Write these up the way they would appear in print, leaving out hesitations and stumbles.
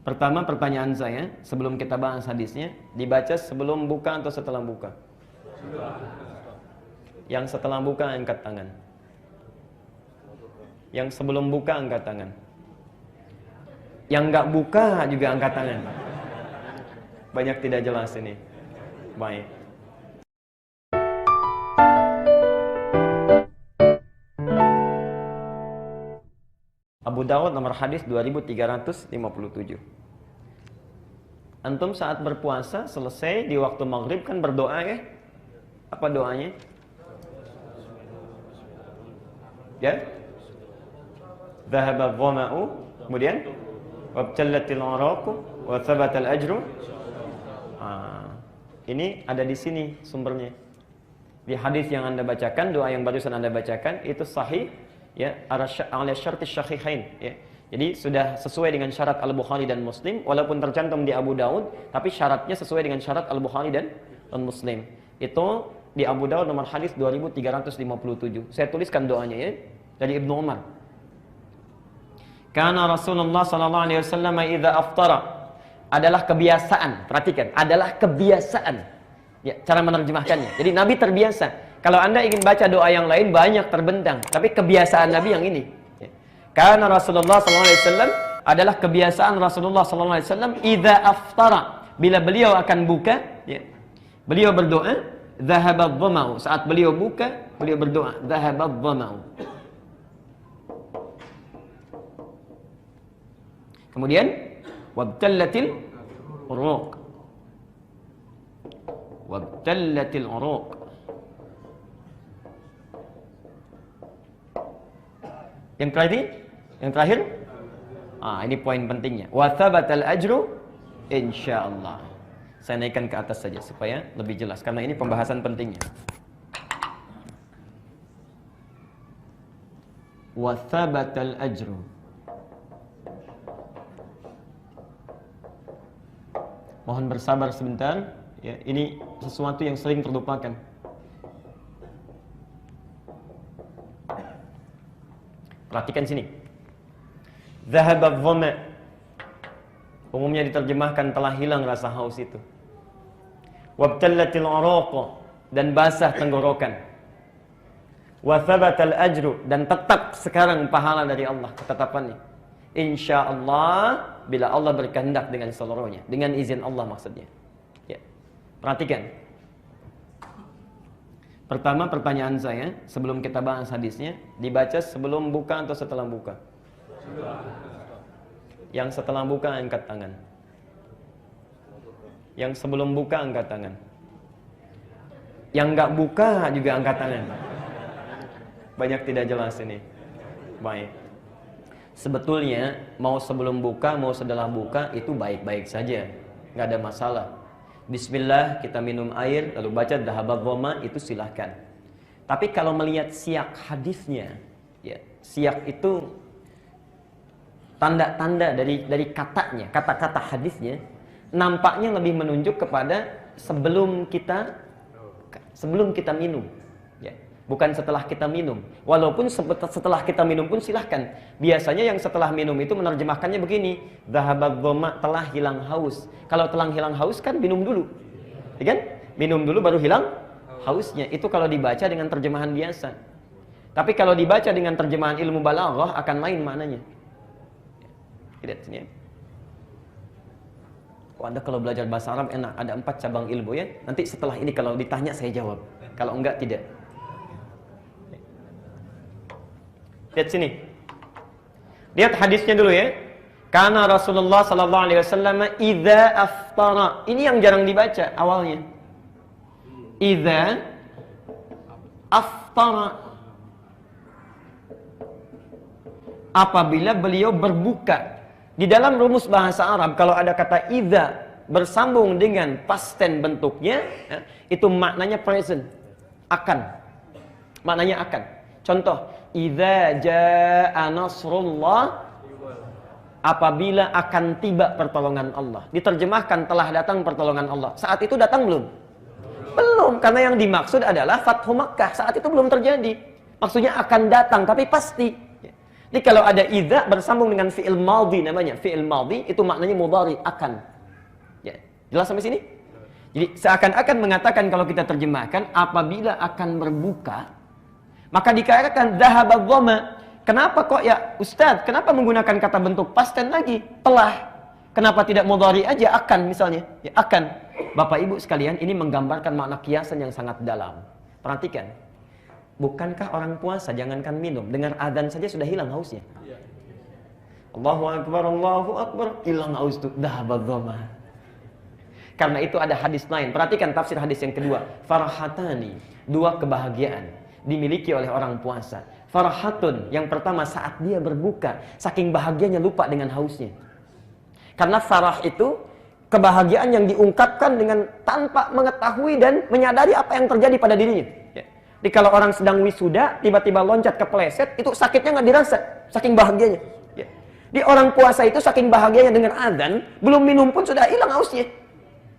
Pertama, pertanyaan saya sebelum kita bahas hadisnya, dibaca sebelum buka atau setelah buka? Yang setelah buka angkat tangan. Yang sebelum buka angkat tangan. Yang nggak buka juga angkat tangan. Banyak tidak jelas ini. Baik. Abu Dawud nomor hadis 2357. Antum saat berpuasa selesai di waktu maghrib kan berdoa ya? Apa doanya? Ya? Dhahaba dhama'u, kemudian wabtallatil araqu wa thabatal ajru. Ini ada di sini sumbernya. Di hadis yang Anda bacakan, doa yang barusan Anda bacakan itu sahih ya, ala syartis syahihain ya. Jadi sudah sesuai dengan syarat Al-Bukhari dan Muslim, walaupun tercantum di Abu Daud, tapi syaratnya sesuai dengan syarat Al-Bukhari dan Muslim. Itu di Abu Daud nomor hadis 2357. Saya tuliskan doanya ya, dari Ibnu Umar. Karena Rasulullah sallallahu alaihi wasallam idza aftara, adalah kebiasaan, perhatikan, adalah kebiasaan. Ya, cara menerjemahkannya. Jadi Nabi terbiasa. Kalau Anda ingin baca doa yang lain banyak terbentang, tapi kebiasaan Nabi yang ini. Ya. Karena Rasulullah SAW adalah kebiasaan Rasulullah SAW idza aftara, bila beliau akan buka, ya, beliau berdoa, dhahabadh dhama'u. Saat beliau buka, beliau berdoa, dhahabadh dhama'u. Kemudian wabtallatil uruq. Wabtallatil uruq. Yang terakhir, ini poin pentingnya. Wa thabatal ajru insyaallah. Saya naikkan ke atas saja supaya lebih jelas karena ini pembahasan pentingnya. Wa thabatal ajru. Mohon bersabar sebentar ya, ini sesuatu yang sering terlupakan. Perhatikan sini. Dhahaba dhama, umumnya diterjemahkan telah hilang rasa haus itu. Wabtallatil araqa, dan basah tenggorokan. Wa thabatal ajru, dan tetap sekarang pahala dari Allah, ketetapannya. Insyaallah, bila Allah berkehendak dengan seluruhnya, dengan izin Allah maksudnya. Ya. Perhatikan. Pertama, pertanyaan saya sebelum kita bahas hadisnya, dibaca sebelum buka atau setelah buka? Yang setelah buka angkat tangan. Yang sebelum buka angkat tangan. Yang enggak buka juga angkat tangan. Banyak tidak jelas ini. Baik. Sebetulnya mau sebelum buka, mau setelah buka itu baik-baik saja, nggak ada masalah. Bismillah, kita minum air, lalu baca dhahabadh dhama, itu silahkan. Tapi kalau melihat siyak hadisnya, ya, siyak itu tanda-tanda dari katanya, kata-kata hadisnya, nampaknya lebih menunjuk kepada sebelum kita minum. Bukan setelah kita minum. Walaupun setelah kita minum pun silahkan. Biasanya yang setelah minum itu menerjemahkannya begini, dhahabadh dhama, telah hilang haus. Kalau telah hilang haus kan minum dulu, ya kan? Minum dulu baru hilang hausnya. Itu kalau dibaca dengan terjemahan biasa. Tapi kalau dibaca dengan terjemahan ilmu balaghah akan lain maknanya. Lihat sini ya. Anda kalau belajar bahasa Arab enak, ada 4 cabang ilmu ya. Nanti setelah ini kalau ditanya saya jawab. Kalau enggak tidak. Lihat sini. Lihat hadisnya dulu ya. Karena Rasulullah sallallahu alaihi wasallam idza aftara. Ini yang jarang dibaca awalnya. Idza aftara. Apabila beliau berbuka. Di dalam rumus bahasa Arab kalau ada kata idza bersambung dengan past tense bentuknya, ya, itu maknanya present, akan. Maknanya akan. Contoh, idza jaa nasrullah, apabila akan tiba pertolongan Allah. Diterjemahkan telah datang pertolongan Allah. Saat itu datang belum? Belum, karena yang dimaksud adalah Fathu Makkah. Saat itu belum terjadi. Maksudnya akan datang, tapi pasti. Jadi kalau ada idza bersambung dengan fi'il madhi namanya. Fi'il madhi itu maknanya mudhari, akan. Ya, jelas sampai sini? Jadi seakan-akan mengatakan kalau kita terjemahkan apabila akan berbuka maka dikatakan dhahaba dhama. Kenapa kok ya Ustaz? Kenapa menggunakan kata bentuk past tense lagi? Telah. Kenapa tidak mudhari aja akan misalnya? Ya akan. Bapak Ibu sekalian, ini menggambarkan makna kiasan yang sangat dalam. Perhatikan. Bukankah orang puasa jangankan minum, dengar adzan saja sudah hilang hausnya? Allahu akbar, hilang haus itu. Dhahaba dhama. Karena itu ada hadis lain. Perhatikan tafsir hadis yang kedua. Farhatani, dua kebahagiaan dimiliki oleh orang puasa. Farhatun, yang pertama saat dia berbuka, saking bahagianya lupa dengan hausnya. Karena farah itu kebahagiaan yang diungkapkan dengan tanpa mengetahui dan menyadari apa yang terjadi pada dirinya. Jadi kalau orang sedang wisuda, tiba-tiba loncat kepleset, itu sakitnya nggak dirasa, saking bahagianya. Di orang puasa itu saking bahagianya dengan adzan, belum minum pun sudah hilang hausnya.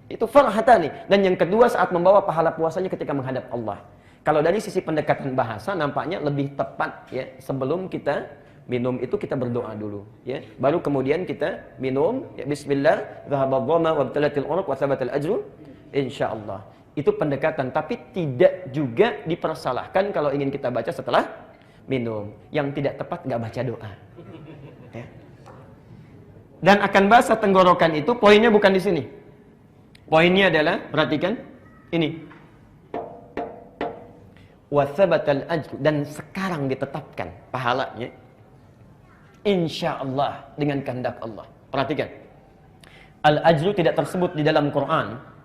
Itu farhatani. Dan yang kedua saat membawa pahala puasanya ketika menghadap Allah. Kalau dari sisi pendekatan bahasa nampaknya lebih tepat ya, sebelum kita minum itu kita berdoa dulu ya. Baru kemudian kita minum ya, bismillah, dhahabadh dhama wabtalatil uruq wa thabatal ajru insyaallah. Itu pendekatan, tapi tidak juga dipersalahkan kalau ingin kita baca setelah minum. Yang tidak tepat nggak baca doa. Ya. Dan akan basah tenggorokan itu poinnya bukan di sini. Poinnya adalah, perhatikan, ini. Wathabatal ajru, dan sekarang ditetapkan pahalanya. Insyaallah, dengan kehendak Allah. Perhatikan. Al-ajru tidak tersebut di dalam Quran.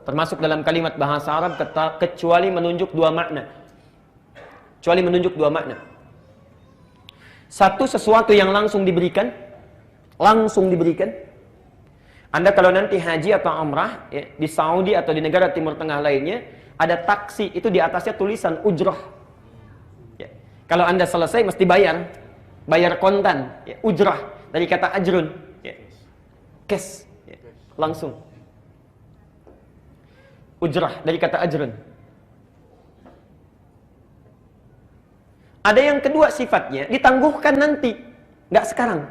Termasuk dalam kalimat bahasa Arab kecuali menunjuk dua makna. Kecuali menunjuk dua makna. Satu, sesuatu yang langsung diberikan. Langsung diberikan. Anda kalau nanti haji atau umrah ya, di Saudi atau di negara Timur Tengah lainnya, ada taksi, itu di atasnya tulisan ujrah. Ya. Kalau Anda selesai mesti bayar. Bayar kontan, ya. Ujrah dari kata ajrun, ya. Cash, ya. Langsung. Ujrah dari kata ajrun. Ada yang kedua sifatnya, ditangguhkan nanti, nggak sekarang.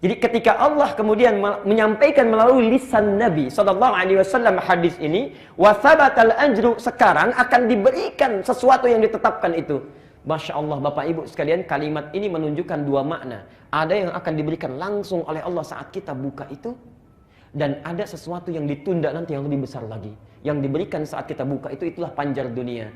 Jadi ketika Allah kemudian menyampaikan melalui lisan Nabi SAW hadis ini, wathabatal ajru, sekarang akan diberikan sesuatu yang ditetapkan itu. Masya Allah Bapak Ibu sekalian, kalimat ini menunjukkan dua makna. Ada yang akan diberikan langsung oleh Allah saat kita buka itu, dan ada sesuatu yang ditunda nanti yang lebih besar lagi. Yang diberikan saat kita buka itu, itulah panjar dunia.